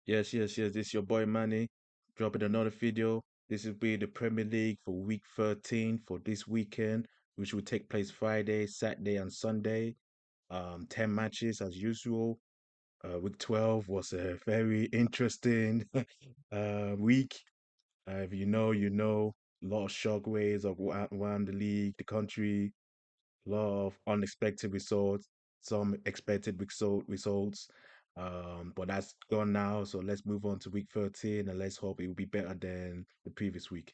Yes. This is your boy Manny dropping another video. This will be the Premier League for week 13 for this weekend, which will take place Friday, Saturday, and Sunday. 10 matches as usual. Week 12 was a very interesting week. If you know, you know. A lot of shockwaves around the league, the country, a lot of unexpected results, some expected results. But that's gone now. So let's move on to week 13 and let's hope it will be better than the previous week.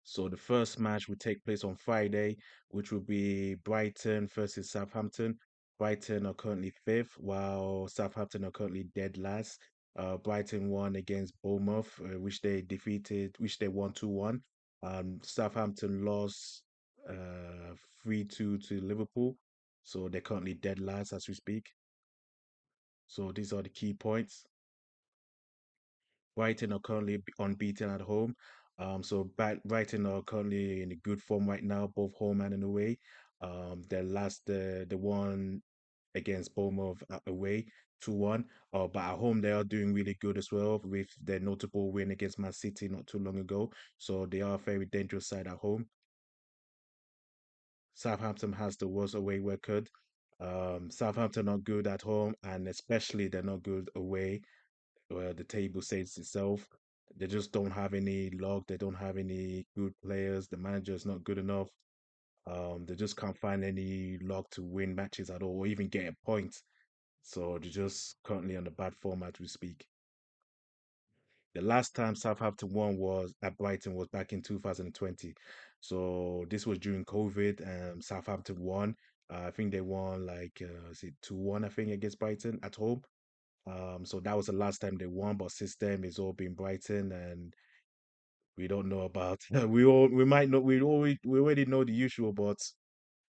So the first match will take place on Friday, which will be Brighton versus Southampton. Brighton are currently fifth, while Southampton are currently dead last. Brighton won against Bournemouth, which they won 2-1. Southampton lost 3-2 to Liverpool, so they're currently dead last as we speak. So these are the key points. Brighton are currently unbeaten at home. Brighton are currently in a good form right now, both home and in away. The one against Bournemouth away 2-1. But at home they are doing really good as well with their notable win against Man City not too long ago. So they are a very dangerous side at home. Southampton has the worst away record. Southampton are good at home, and especially they're not good away where the table says itself. They just don't have any luck. They don't have any good players. The manager is not good enough. They just can't find any luck to win matches at all, or even get a point. So they're just currently on the bad form as we speak. The last time Southampton won was at Brighton was back in 2020. So this was during COVID. Southampton won. I think they won like is it 2-1, I think, against Brighton at home. So that was the last time they won, but since then it's all been Brighton, and we don't know about we might know we already know the usual, but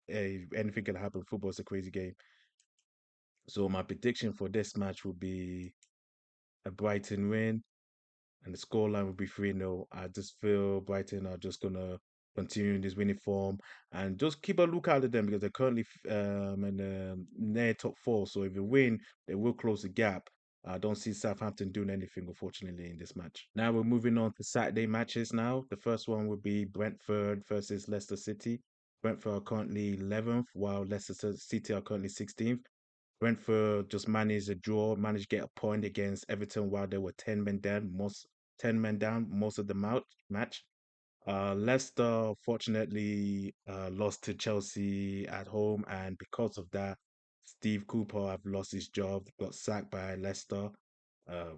hey, anything can happen. Football's a crazy game. So my prediction for this match would be a Brighton win, and the scoreline would be 3-0. I just feel Brighton are just gonna continue in this winning form and just keep a lookout at them because they're currently in near top four. So if they win, they will close the gap. I don't see Southampton doing anything, unfortunately, in this match. Now we're moving on to Saturday matches now. The first one will be Brentford versus Leicester City. Brentford are currently 11th, while Leicester City are currently 16th. Brentford just managed a draw, managed to get a point against Everton while they were 10 men down most of the match. Leicester fortunately lost to Chelsea at home, and because of that, Steve Cooper have lost his job, got sacked by Leicester,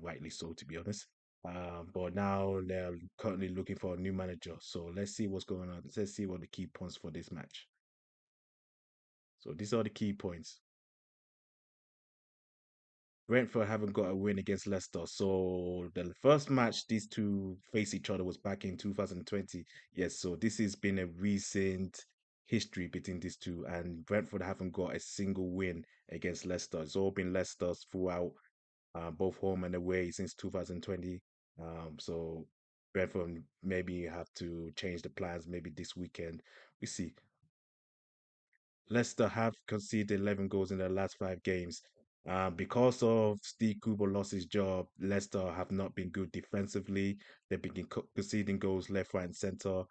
rightly so to be honest. But now they're currently looking for a new manager. So let's see what's going on. Let's see what the key points for this match. So these are the key points. Brentford haven't got a win against Leicester. So the first match these two faced each other was back in 2020. Yes, so this has been a recent history between these two, and Brentford haven't got a single win against Leicester. It's all been Leicester's throughout, both home and away since 2020. So Brentford maybe have to change the plans maybe this weekend. We see. Leicester have conceded 11 goals in their last 5 games. Because of Steve Cooper lost his job, Leicester have not been good defensively. They've been conceding goals left, right, and center.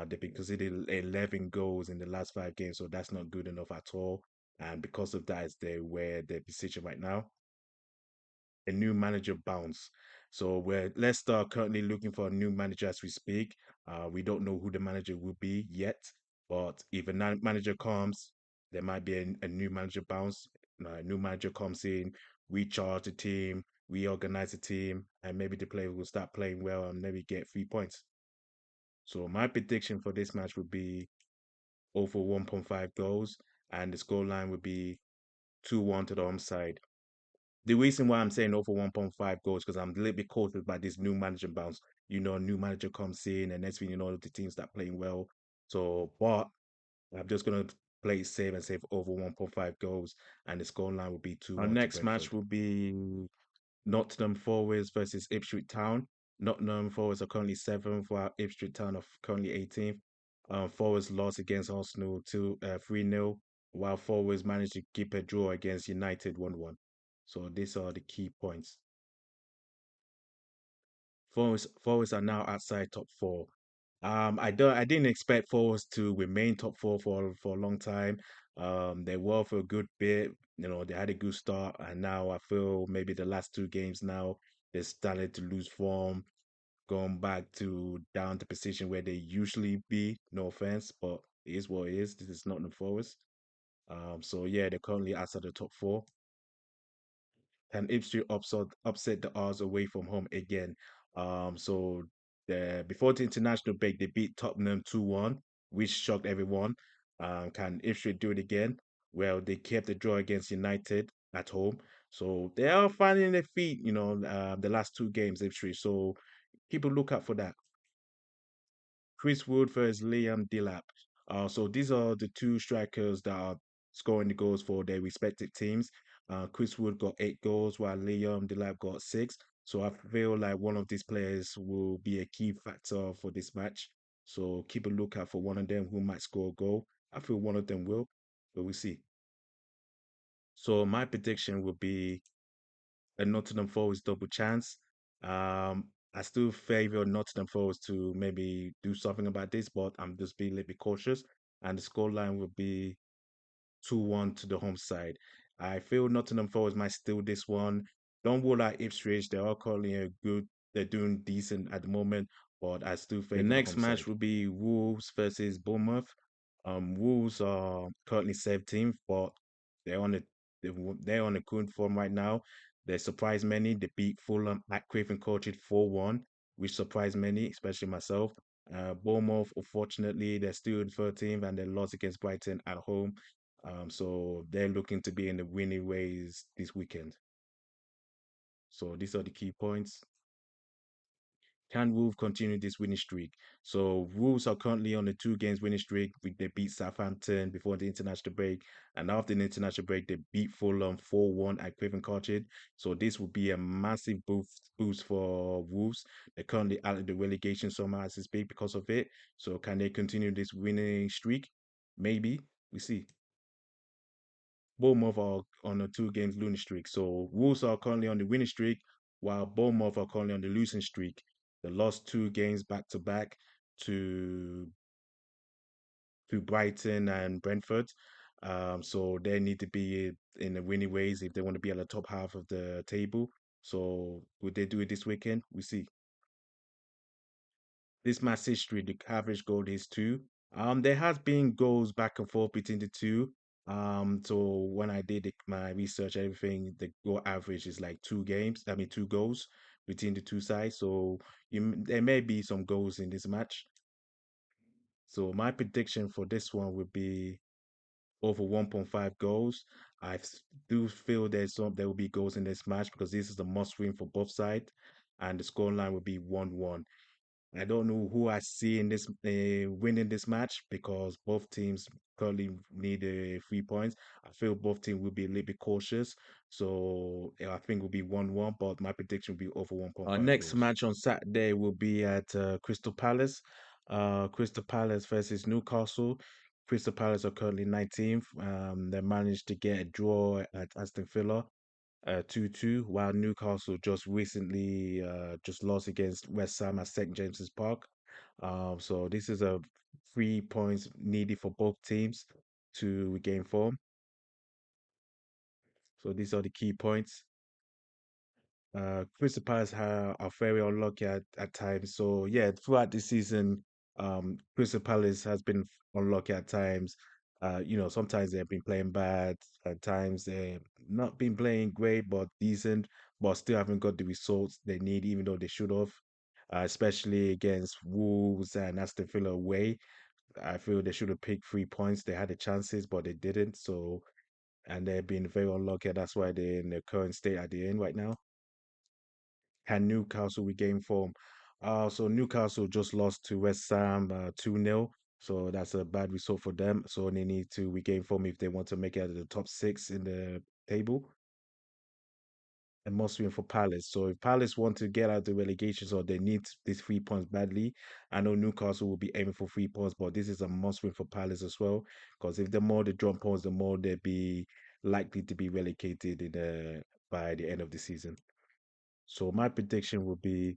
They've been conceding 11 goals in the last 5 games, so that's not good enough at all. And because of that, is they where their position right now. A new manager bounce. So we're Leicester are currently looking for a new manager as we speak. We don't know who the manager will be yet, but if a manager comes, there might be a new manager bounce. A new manager comes in, recharge the team, reorganize the team, and maybe the players will start playing well and maybe get 3 points. So my prediction for this match would be over 1.5 goals, and the scoreline would be 2-1 to the home side. The reason why I'm saying over 1.5 goals because I'm a little bit cautious about this new manager bounce. You know, a new manager comes in, and next thing you know, the team start playing well. So, but I'm just gonna play it safe and say over 1.5 goals, and the scoreline will be 2-1 Our next match will be Nottingham Forest versus Ipswich Town. Nottingham Forest are currently seventh, while Ipswich Town are currently 18th. Forest lost against Arsenal 3-0, while Forest managed to keep a draw against United 1-1. So these are the key points. Forest are now outside top four. I didn't expect Forest to remain top four for a long time. They were for a good bit. You know, they had a good start, and now I feel maybe the last two games now they started to lose form, going back to down the position where they usually be. No offense, but it is what it is. This is not the Forest. So yeah, they're currently outside the top four. And Ipswich upset the odds away from home again. So before the international break, they beat Tottenham 2-1, which shocked everyone. Can Ipswich do it again? Well, they kept the draw against United at home. So they are finding their feet, the last two games, Ipswich. So keep a lookout for that. Chris Wood versus Liam Delap. So these are the two strikers that are scoring the goals for their respective teams. Chris Wood got 8 goals, while Liam Delap got 6. So I feel like one of these players will be a key factor for this match. So keep a lookout for one of them who might score a goal. I feel one of them will, but we'll see. So my prediction would be a Nottingham Forest double chance. I still favor Nottingham Forest to maybe do something about this, but I'm just being a little bit cautious. And the scoreline will be 2-1 to the home side. I feel Nottingham Forest might steal this one. Don't rule out Ipswich. They are currently they're doing decent at the moment, but I still favor the next home match side. Will be Wolves versus Bournemouth. Wolves are currently 17th, but they're on a they're on a good form right now. They surprised many. They beat Fulham at Craven Cottage 4-1, which surprised many, especially myself. Bournemouth, unfortunately, they're still in 13th and they lost against Brighton at home. So they're looking to be in the winning ways this weekend. So these are the key points. Can Wolves continue this winning streak? So Wolves are currently on a 2 games winning streak. They beat Southampton before the international break, and after the international break, they beat Fulham 4-1 at Craven Cottage. So this would be a massive boost for Wolves. They're currently out of the relegation somehow as it's big because of it. So can they continue this winning streak? Maybe we see. Bournemouth are on a 2 games losing streak. So Wolves are currently on the winning streak, while Bournemouth are currently on the losing streak. They lost 2 games back to back to Brighton and Brentford. So they need to be in the winning ways if they want to be at the top half of the table. So would they do it this weekend? We see. This match history, the average goal is 2. There has been goals back and forth between the two. So when I did my research, everything, the goal average is like 2 games. I mean, 2 goals between the two sides. So there may be some goals in this match. So my prediction for this one would be over 1.5 goals. Do feel there will be goals in this match because this is a must win for both sides, and the scoreline will be 1-1. I don't know who I see in this winning this match because both teams currently need 3 points. I feel both teams will be a little bit cautious, so yeah, I think it will be 1-1. But my prediction will be over 1.5. Our next goals. Match on Saturday will be at Crystal Palace. Crystal Palace versus Newcastle. Crystal Palace are currently 19th. They managed to get a draw at Aston Villa 2-2, while Newcastle just recently just lost against West Ham at St James's Park. So this is a 3 points needed for both teams to regain form. So these are the key points. Crystal Palace are very unlucky at times. So yeah, throughout the season, Crystal Palace has been unlucky at times. Sometimes they've been playing bad. At times they've not been playing great, but decent, but still haven't got the results they need, even though they should have. Especially against Wolves and Aston Villa away. I feel they should have picked 3 points. They had the chances, but they didn't. So, and they've been very unlucky. That's why they're in the current state at the end right now. Can Newcastle regain form? So Newcastle just lost to West Ham 2-0. So that's a bad result for them. So they need to regain form if they want to make it out of the top 6 in the table. And must win for Palace. So if Palace want to get out the relegation, so they need these 3 points badly. I know Newcastle will be aiming for 3 points, but this is a must win for Palace as well. Because if the more they drop points, the more they'll be likely to be relegated in the by the end of the season. So my prediction would be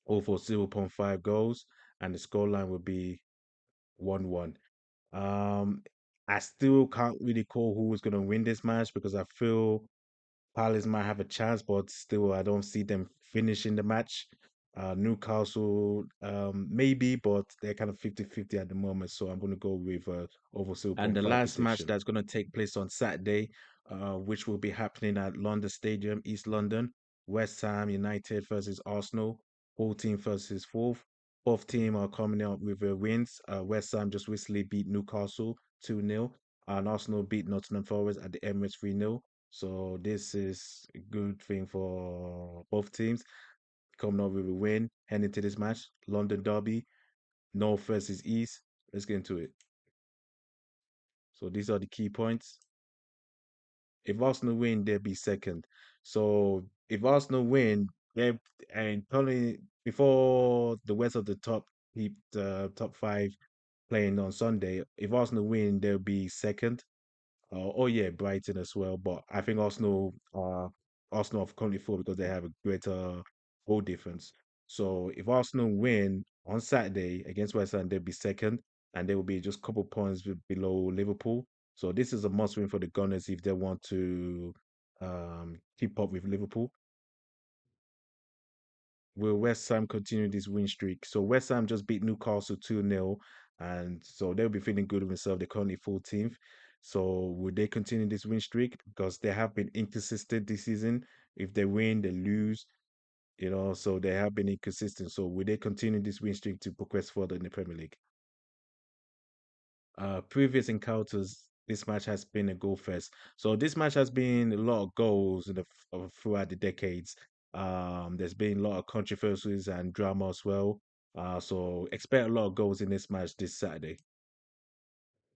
over 0.5 goals, and the scoreline would be 1-1. Um, I still can't really call who is going to win this match because I feel Palace might have a chance, but still, I don't see them finishing the match. Newcastle, maybe, but they're kind of 50-50 at the moment. So I'm going to go with over And the 0.5 last match prediction. That's going to take place on Saturday, which will be happening at London Stadium, East London. West Ham United versus Arsenal. 14th versus 4th. Both team are coming up with wins. West Ham just recently beat Newcastle 2-0, and Arsenal beat Nottingham Forest at the Emirates 3-0. So this is a good thing for both teams coming up with a win, heading to this match. London Derby, North versus East. Let's get into it. So these are the key points. If Arsenal win, they'll be second. So if Arsenal win, they and probably before the rest of the top five playing on Sunday, if Arsenal win, they'll be second. Oh yeah, Brighton as well. But I think Arsenal have currently four because they have a greater goal difference. So if Arsenal win on Saturday against West Ham, they'll be second, and they will be just a couple points below Liverpool. So this is a must win for the Gunners if they want to keep up with Liverpool. Will West Ham continue this win streak? So West Ham just beat Newcastle 2-0, and so they'll be feeling good with themselves. They're currently 14th. So would they continue this win streak? Because they have been inconsistent this season. If they win, they lose, so they have been inconsistent. So would they continue this win streak to progress further in the Premier League? Previous encounters, this match has been a goal fest. So this match has been a lot of goals throughout the decades. There's been a lot of controversies and drama as well. So expect a lot of goals in this match this Saturday.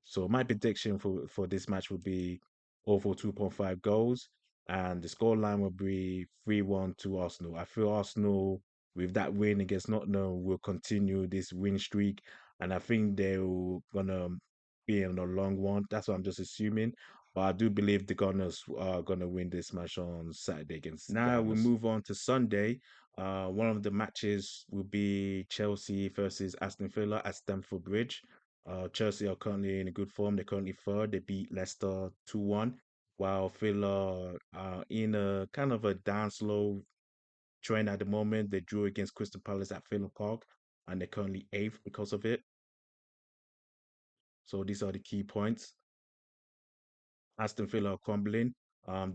So my prediction for this match would be over 2.5 goals, and the scoreline will be 3-1 to Arsenal. I feel Arsenal, with that win against Nottingham, will continue this win streak, and I think they're gonna be in a long one. That's what I'm just assuming. But I do believe the Gunners are gonna win this match on Saturday against the Now we move on to Sunday. One of the matches will be Chelsea versus Aston Villa at Stamford Bridge. Chelsea are currently in a good form. They're currently third. They beat Leicester 2-1, while Villa are in a kind of a down slow trend at the moment. They drew against Crystal Palace at Villa Park, and they're currently eighth because of it. So these are the key points. Aston Villa are crumbling.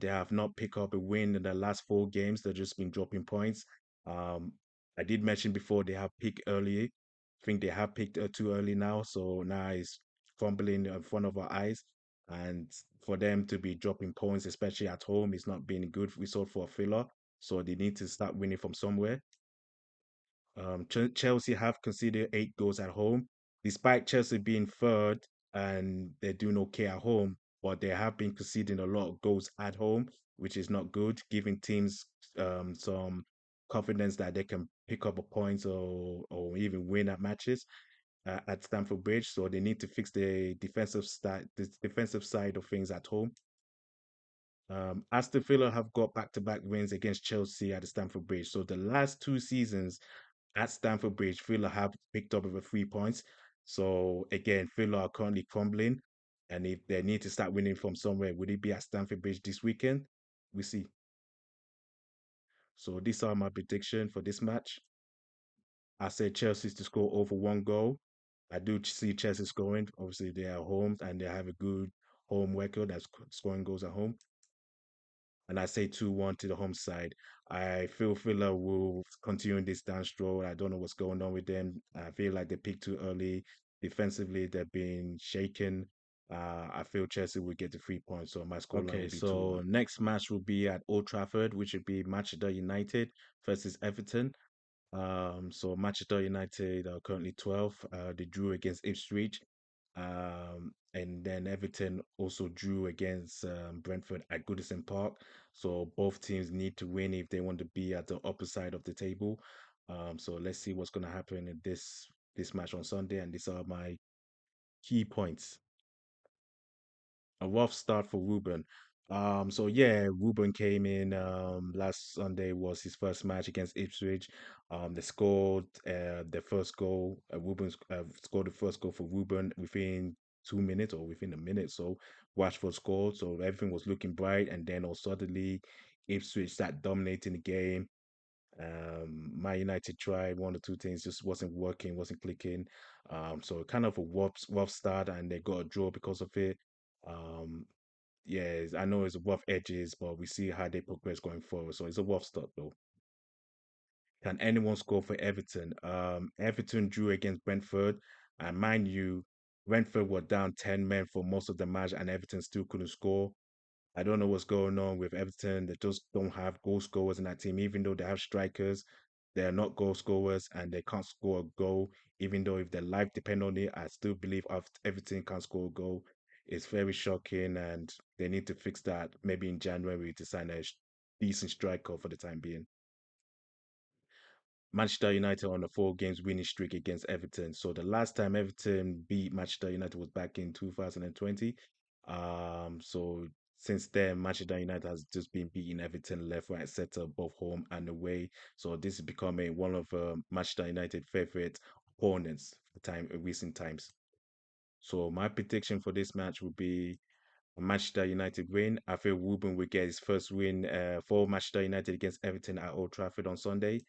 They have not picked up a win in the last four games. They've just been dropping points. Um, I did mention before they have picked early. I think they have picked too early now, so now it's crumbling in front of our eyes. And for them to be dropping points, especially at home, is not being a good result for Villa. So they need to start winning from somewhere. Chelsea have conceded 8 goals at home, despite Chelsea being third and they're doing okay at home. But they have been conceding a lot of goals at home, which is not good, giving teams some confidence that they can pick up a point or even win at matches at Stamford Bridge. So they need to fix the defensive side of things at home. Aston Villa have got back-to-back wins against Chelsea at the Stamford Bridge. So the last 2 seasons at Stamford Bridge, Villa have picked up over 3 points. So again, Villa are currently crumbling, and if they need to start winning from somewhere, would it be at Stamford Bridge this weekend? We see. So these are my prediction for this match. I said Chelsea to score over 1 goal. I do see Chelsea scoring. Obviously, they are home and they have a good home record that's scoring goals at home. And I say 2-1 to the home side. I feel Villa will continue this down stroll. I don't know what's going on with them. I feel like they picked too early. Defensively, they've been shaken. I feel Chelsea will get the 3 points, so my scoreline will be 2-1. So next match will be at Old Trafford, which would be Manchester United versus Everton. So Manchester United are currently 12th. They drew against Ipswich. And then Everton also drew against Brentford at Goodison Park. So both teams need to win if they want to be at the upper side of the table. So let's see what's going to happen in this match on Sunday. And these are my key points. A rough start for Ruben. So yeah, Ruben came in last Sunday was his first match against Ipswich. They scored the first goal. Scored the first goal for Ruben within 2 minutes or within a minute. So Rashford scored. So everything was looking bright, and then all suddenly Ipswich started dominating the game. Man United tried one or two things, just wasn't working, wasn't clicking. So kind of a rough start, and they got a draw because of it. Um, yeah, I know it's rough edges, but we see how they progress going forward. So it's a rough start though. Can anyone score for Everton? Everton drew against Brentford, and mind you, Brentford were down 10 men for most of the match, and Everton still couldn't score. I don't know what's going on with Everton. They just don't have goal scorers in that team, even though they have strikers. They are not goal scorers and they can't score a goal. Even though if their life depend on it, I still believe Everton can score a goal. It's very shocking and they need to fix that maybe in January to sign a decent striker for the time being. Manchester United on a 4 games winning streak against Everton. So the last time Everton beat Manchester United was back in 2020. So since then, Manchester United has just been beating Everton left, right, center, both home and away. So this is becoming one of Manchester United favorite opponents for time recent times. So my prediction for this match would be a Manchester United win. I feel Ruben will get his first win for Manchester United against Everton at Old Trafford on Sunday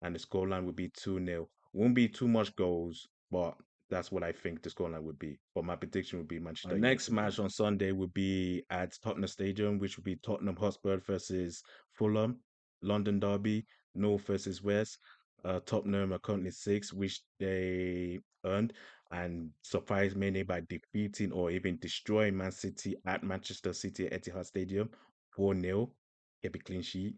and the scoreline would be 2-0. Won't be too much goals, but that's what I think the scoreline would be. But my prediction would be Our Manchester next United win. match on Sunday would be at Tottenham Stadium, which would be Tottenham Hotspur versus Fulham, London Derby, North versus West. Tottenham are currently six, which they earned, and surprised many by defeating or even destroying Man City at Manchester City Etihad Stadium 4-0. Kept a clean sheet.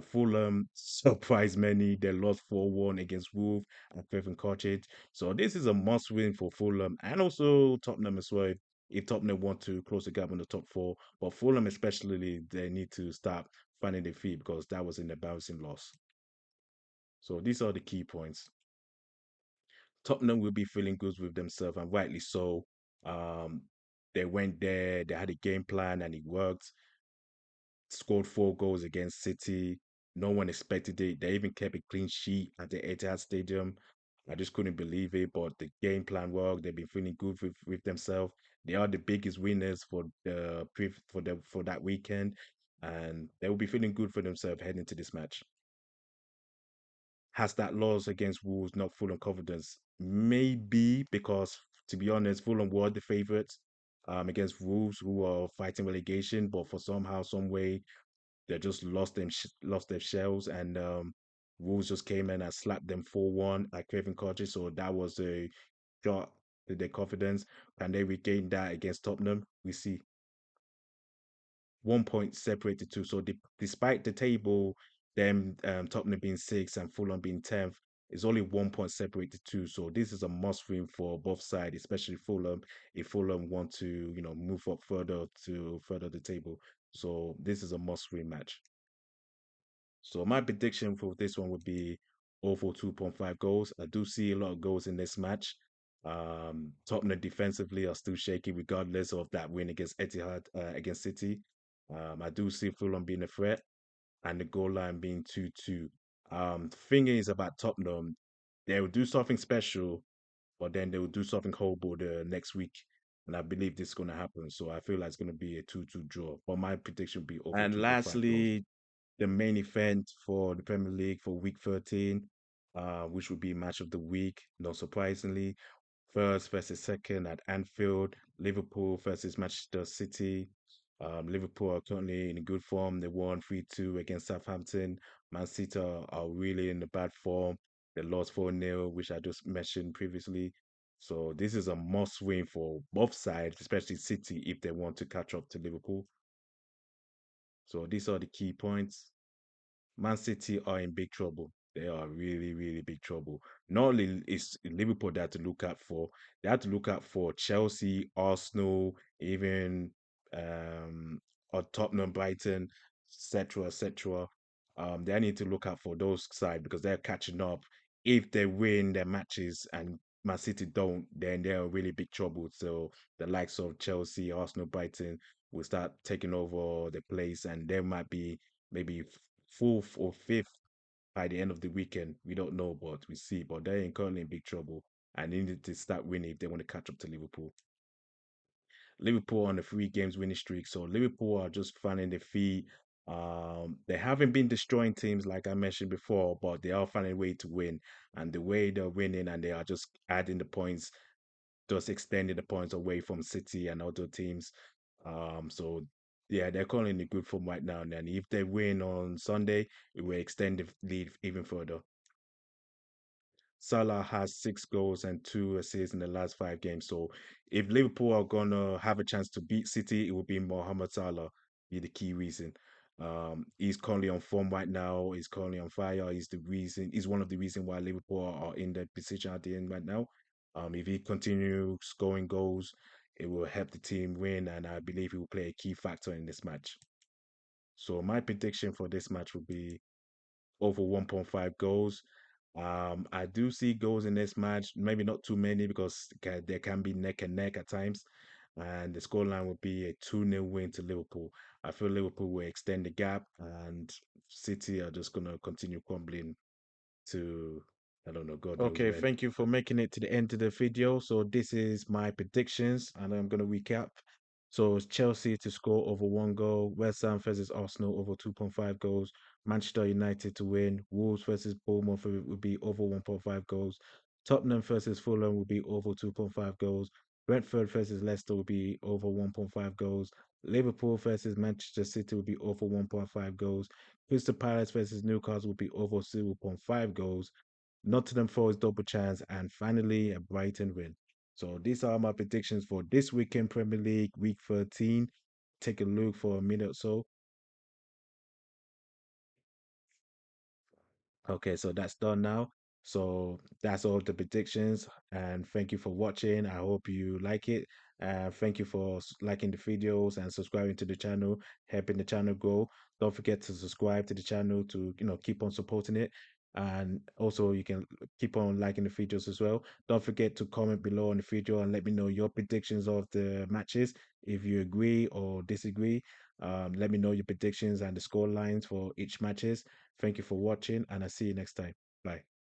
Fulham surprised many. They lost 4-1 against Wolves at Craven Cottage. So this is a must win for Fulham and also Tottenham as well. If Tottenham want to close the gap on the top four, but Fulham especially, they need to start finding their feet because that was an embarrassing loss. So these are the key points. Tottenham will be feeling good with themselves, and rightly so. Um, they went there, they had a game plan, and it worked. Scored 4 goals against City. No one expected it. They even kept a clean sheet at the Etihad Stadium. I just couldn't believe it, but the game plan worked. They've been feeling good with themselves. They are the biggest winners for for that weekend, and they will be feeling good for themselves heading to this match. Has that loss against Wolves not full on confidence? Maybe because, to be honest, Fulham were the favourites against Wolves, who are fighting relegation, but for somehow, some way, they just lost their shells, and Wolves just came in and slapped them 4-1 at Craven Cottage. So that was a shot to their confidence. Can they regain that against Tottenham? We see 1 point separated two. So despite the table, them Tottenham being sixth and Fulham being 10th, it's only 1 point separated two. So this is a must win for both sides, especially Fulham, if Fulham want to, move up further to further the table. So this is a must win match. So my prediction for this one would be over 2.5 goals. I do see a lot of goals in this match. Tottenham defensively are still shaky regardless of that win against Etihad against City. I do see Fulham being a threat and the goal line being 2-2. The thing is about Tottenham, they will do something special, but then they will do something horrible the next week. And I believe this is going to happen. So I feel like it's going to be a 2-2 draw. But my prediction would be over And 2.5 goals. lastly, the main event for the Premier League for week 13, which would be match of the week, not surprisingly. First versus second at Anfield, Liverpool versus Manchester City. Liverpool are currently in good form. They won 3-2 against Southampton. Man City are really in a bad form. They lost 4-0, which I just mentioned previously. So this is a must win for both sides, especially City, if they want to catch up to Liverpool. So these are the key points. Man City are in big trouble. They are really, really big trouble. Not only is Liverpool they have to look out for, they have to look out for Chelsea, Arsenal, even or Tottenham, Brighton, etc., etc. They need to look out for those sides because they're catching up. If they win their matches and Man City don't, then they're in really big trouble. So the likes of Chelsea, Arsenal, Brighton will start taking over the place, and there might be maybe fourth or fifth by the end of the weekend. We don't know, but we see. But they're currently in big trouble and they need to start winning if they want to catch up to Liverpool. Liverpool on a 3 games winning streak. So Liverpool are just finding their feet. They haven't been destroying teams like I mentioned before, but they are finding a way to win. And the way they're winning and they are just adding the points, just extending the points away from City and other teams. So yeah, they're currently in a good form right now. And if they win on Sunday, it will extend the lead even further. Salah has 6 goals and 2 assists in the last 5 games. So if Liverpool are gonna have a chance to beat City, it will be Mohamed Salah be the key reason. He's currently on form right now. He's currently on fire. He's the reason. He's one of the reasons why Liverpool are in the position at the end right now. If he continues scoring goals, it will help the team win, and I believe he will play a key factor in this match. So my prediction for this match will be over 1.5 goals. I do see goals in this match, maybe not too many because there can be neck and neck at times. And the scoreline would be a 2-0 win to Liverpool. I feel Liverpool will extend the gap and City are just going to continue crumbling to, I don't know, God knows Okay, when. thank you for making it to the end of the video. So this is my predictions, and I'm gonna recap. So it's Chelsea to score over 1 goal, West Ham versus Arsenal over 2.5 goals, Manchester United to win, Wolves versus Bournemouth will be over 1.5 goals, Tottenham versus Fulham will be over 2.5 goals, Brentford versus Leicester will be over 1.5 goals, Liverpool versus Manchester City will be over 1.5 goals, Crystal Palace versus Newcastle will be over 0.5 goals. Nottingham Forest double chance, and finally a Brighton win. So these are my predictions for this weekend Premier League, week 13. Take a look for a minute or so. Okay, so that's done now. So that's all the predictions, and thank you for watching. I hope you like it. Thank you for liking the videos and subscribing to the channel, helping the channel grow. Don't forget to subscribe to the channel to keep on supporting it, and also you can keep on liking the videos as well. Don't forget to comment below on the video and let me know your predictions of the matches. If you agree or disagree, let me know your predictions and the score lines for each matches. Thank you for watching, and I'll see you next time. Bye.